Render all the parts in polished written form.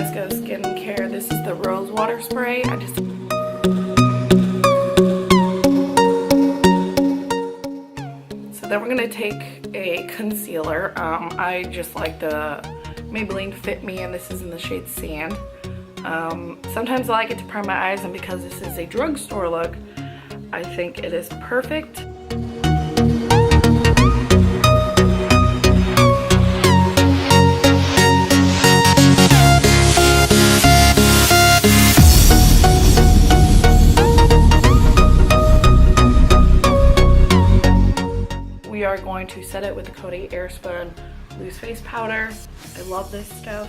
Badescu skincare. This is the rosewater spray. So then we're gonna take a concealer. I just like the Maybelline Fit Me, and this is in the shade Sand. Sometimes I like it to prime my eyes, and because this is a drugstore look, I think it is perfect. We are going to set it with the Coty Airspun Loose Face Powder. I love this stuff.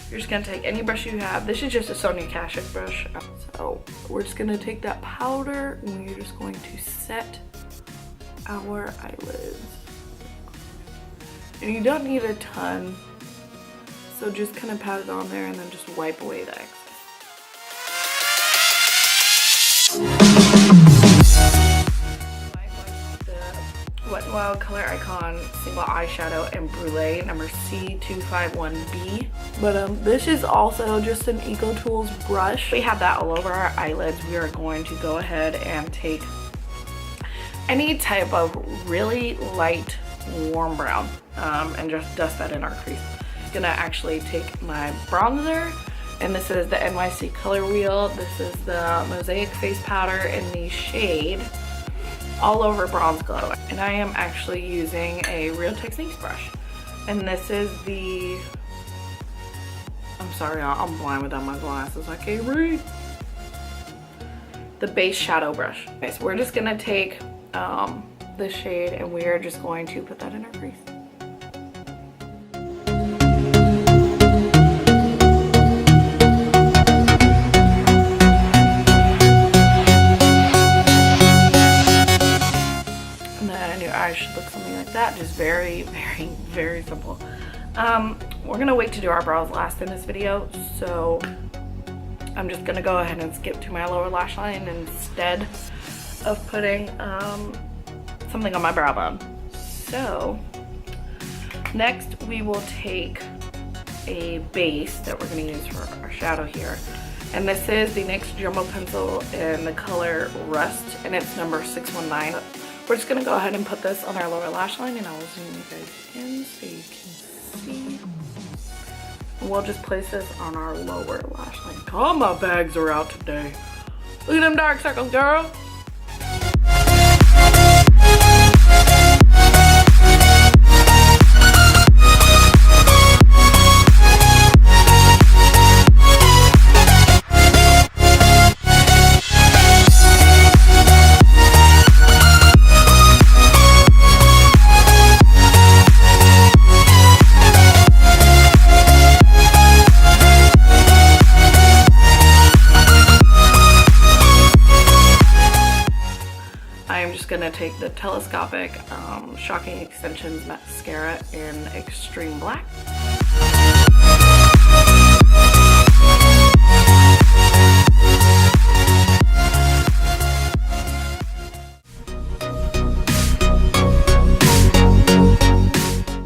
You're just gonna take any brush you have. This is just a Sonia Kashuk brush. So we're just gonna take that powder and we're just going to set our eyelids. And you don't need a ton. So just kind of pat it on there and then just wipe away the excess. Wet n Wild Coloricon Single Eyeshadow in Brulee number C251B. But this is also just an Eco Tools brush. We have that all over our eyelids. We are going to go ahead and take any type of really light warm brown and just dust that in our crease. I'm gonna actually take my bronzer, and this is the NYC Color Wheel. This is the Mosaic face powder in the shade All Over Bronze Glow, and I am actually using a Real Techniques brush, and this is the, I'm sorry, I'm blind without my glasses, I can't read, the base shadow brush. Okay, so we're just gonna take the shade and we are just going to put that in our crease. Should look something like that. Just very, very, very simple. We're gonna wait to do our brows last in this video, so I'm just gonna go ahead and skip to my lower lash line instead of putting something on my brow bone. So next we will take a base that we're gonna use for our shadow here, and this is the NYX Jumbo Pencil in the color Rust, and it's number 619. We're just gonna go ahead and put this on our lower lash line, and I will zoom you guys in so you can see. And we'll just place this on our lower lash line. All my bags are out today. Look at them dark circles, girl. Gonna take the telescopic Shocking Extensions mascara in Extreme Black.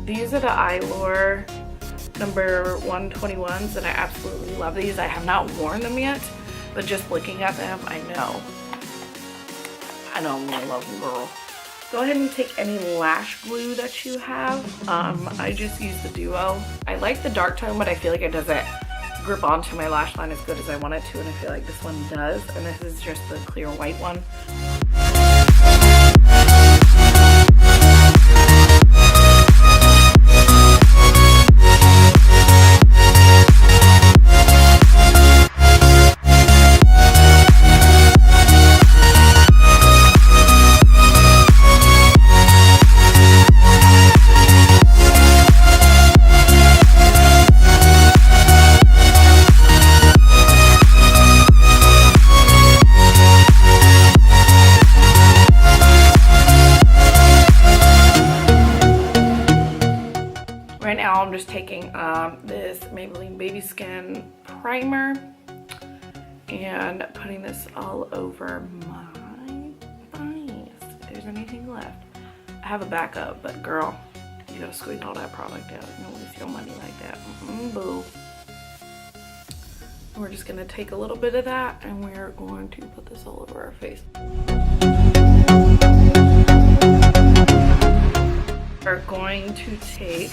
These are the Eyelure number 121s, and I absolutely love these. I have not worn them yet, but just looking at them, I know I'm gonna love them, girl. Go ahead and take any lash glue that you have. I just use the Duo. I like the dark tone, but I feel like it doesn't grip onto my lash line as good as I want it to, and I feel like this one does. And this is just the clear white one. I'm just taking this Maybelline Baby Skin primer and putting this all over my face. If there's anything left. I have a backup, but girl, you gotta squeeze all that product out. You don't waste your money like that. Boo. We're just gonna take a little bit of that and we're going to put this all over our face. We're going to take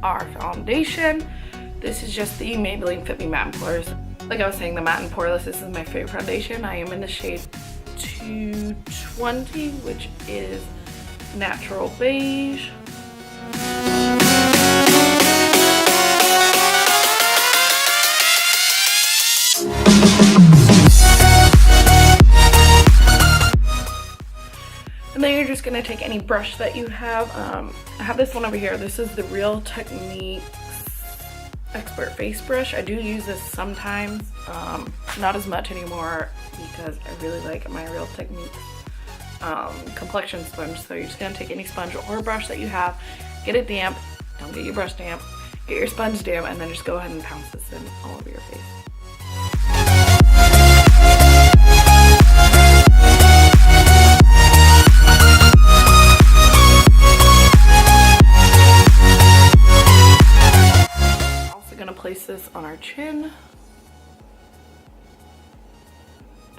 our foundation. This is just the Maybelline Fit Me Matte & Poreless. Like I was saying, the Matte & Poreless, this is my favorite foundation. I am in the shade 220, which is natural beige. And then you're just gonna take any brush that you have. I have this one over here. This is the Real Techniques Expert Face Brush. I do use this sometimes, not as much anymore because I really like my Real Techniques complexion sponge. So you're just gonna take any sponge or brush that you have, get it damp, don't get your brush damp, get your sponge damp, and then just go ahead and pounce this in all over your face. Place this on our chin,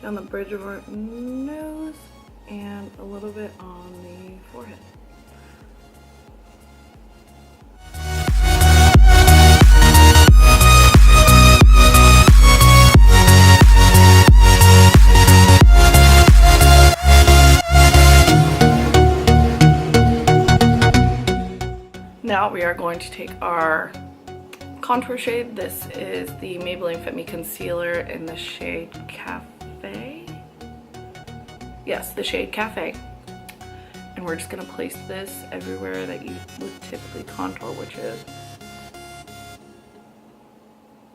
down the bridge of our nose, and a little bit on the forehead. Now we are going to take our contour shade. This is the Maybelline Fit Me Concealer in the shade Cafe. Yes, the shade Cafe. And we're just gonna place this everywhere that you would typically contour, which is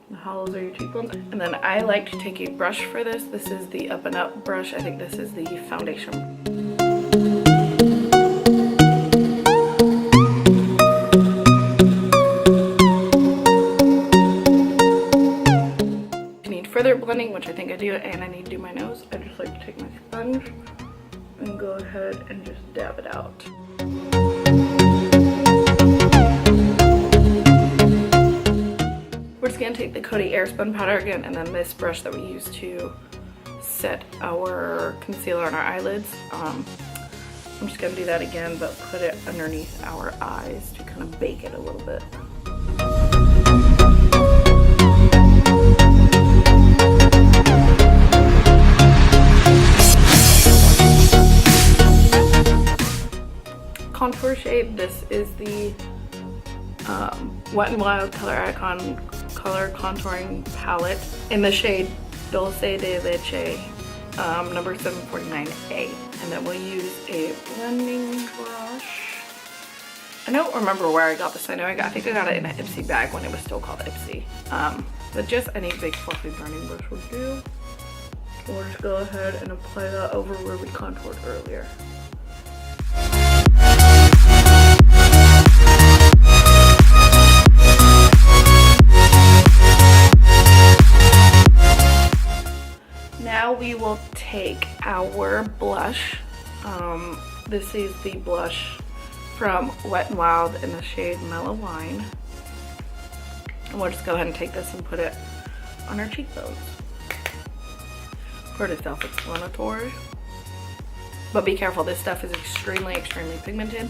the hollows of your cheekbones. And then I like to take a brush for this. This is the Up and Up brush. I think this is the foundation. Further blending, which I think I do, and I need to do my nose. I just like to take my sponge and go ahead and just dab it out. We're just gonna take the Coty airspun powder again, and then this brush that we use to set our concealer on our eyelids. I'm just gonna do that again, but put it underneath our eyes to kind of bake it a little bit. Contour shade. This is the Wet n Wild Coloricon color contouring palette in the shade Dulce de Leche, number 749A. And then we'll use a blending brush. I don't remember where I got this. I think I got it in an Ipsy bag when it was still called Ipsy. But just any big fluffy blending brush will do. We'll just go ahead and apply that over where we contoured earlier. Now we will take our blush. This is the blush from Wet n Wild in the shade Mellow Wine. And we'll just go ahead and take this and put it on our cheekbones. Pretty self-explanatory. But be careful, this stuff is extremely, extremely pigmented.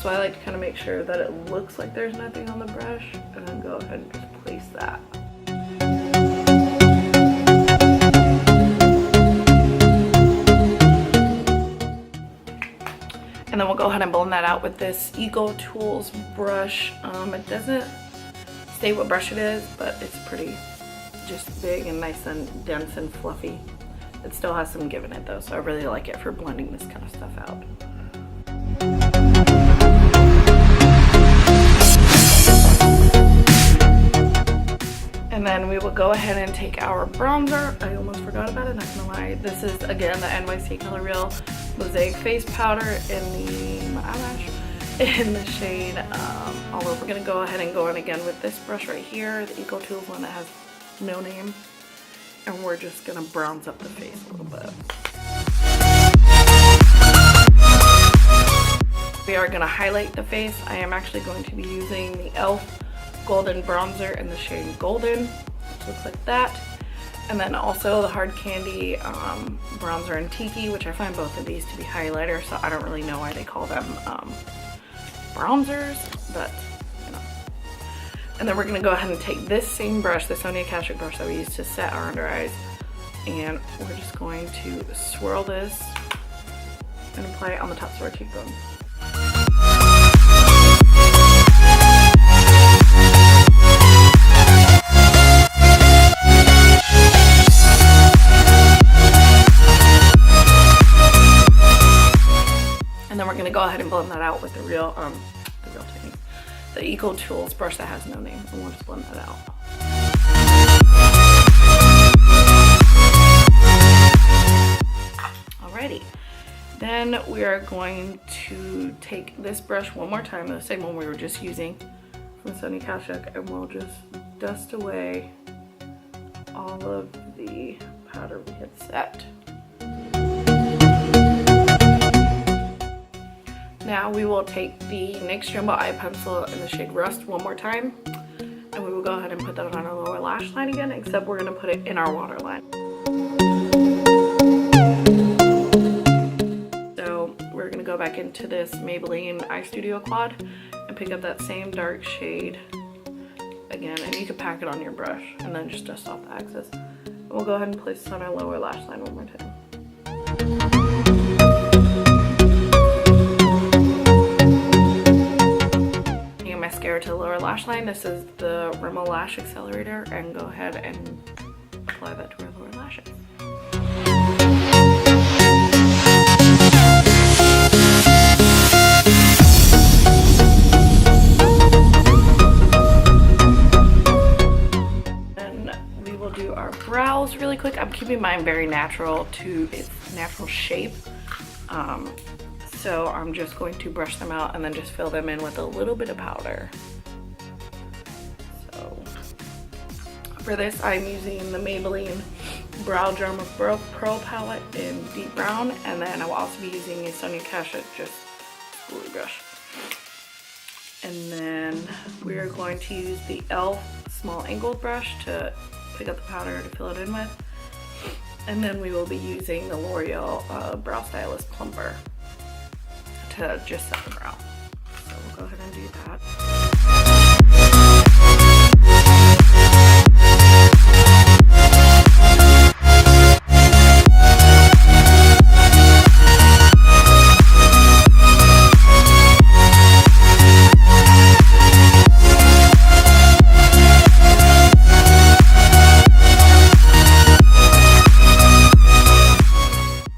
So I like to kind of make sure that it looks like there's nothing on the brush, and then go ahead and just place that. And then we'll go ahead and blend that out with this Eco Tools brush. It doesn't say what brush it is, but it's pretty just big and nice and dense and fluffy. It still has some give in it though, so I really like it for blending this kind of stuff out. And then we will go ahead and take our bronzer. I almost forgot about it, not gonna lie. This is again the NYC Color Real Mosaic Face Powder in the eyelash in the shade All Over. We're gonna go ahead and go in again with this brush right here, the Eco Tools one that has no name. And we're just gonna bronze up the face a little bit. We are gonna highlight the face. I am actually going to be using the E.L.F golden bronzer in the shade Golden, which looks like that. And then also the Hard Candy bronzer in Tiki, which I find both of these to be highlighters, so I don't really know why they call them bronzers, but you know. And then we're gonna go ahead and take this same brush, the Sonia Kashuk brush that we used to set our under eyes, and we're just going to swirl this and apply it on the tops of our cheekbones. And then we're gonna go ahead and blend that out with the real technique, the Eco Tools brush that has no name, and we'll just blend that out. Alrighty, then we are going to take this brush one more time, the same one we were just using from Sonia Kashuk, and we'll just dust away all of the powder we had set. Now we will take the NYX Jumbo Eye Pencil in the shade Rust one more time, and we will go ahead and put that on our lower lash line again, except we're going to put it in our waterline. So we're going to go back into this Maybelline Eyestudio Quad and pick up that same dark shade again, and you can pack it on your brush and then just dust off the excess. And we'll go ahead and place this on our lower lash line one more time. Mascara to the lower lash line. This is the Rimmel Lash Accelerator, and go ahead and apply that to our lower lashes. Then we will do our brows really quick. I'm keeping mine very natural to its natural shape. So I'm just going to brush them out and then just fill them in with a little bit of powder. So for this, I'm using the Maybelline Brow Drama Pro palette in deep brown, and then I will also be using a Sonia Kashuk just spoolie brush. And then we are going to use the E.L.F small angled brush to pick up the powder to fill it in with. And then we will be using the L'Oreal Brow Stylist Plumper to just set the brow. So we'll go ahead and do that.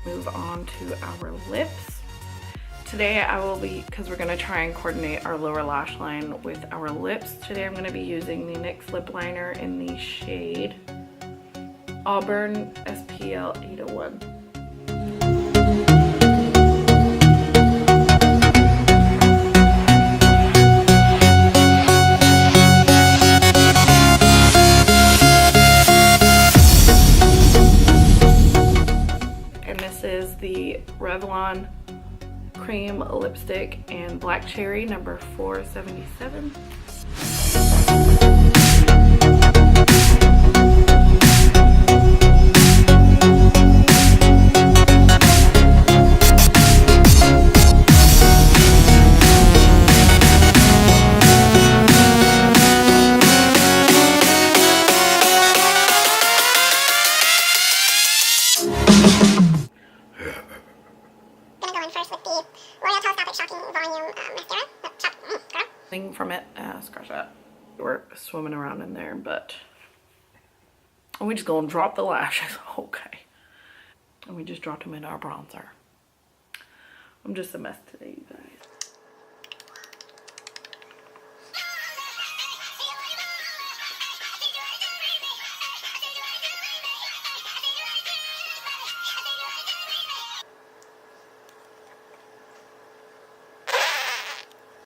Move on to our lips. Today I will be, because we're going to try and coordinate our lower lash line with our lips, today I'm going to be using the NYX lip liner in the shade Auburn SPL 801. And this is the Revlon Cream Lipstick and Black Cherry number 477. From it, scratch that. We're swimming around in there, but we just gonna drop the lashes. Okay, and we just dropped them in our bronzer. I'm just a mess today, you guys.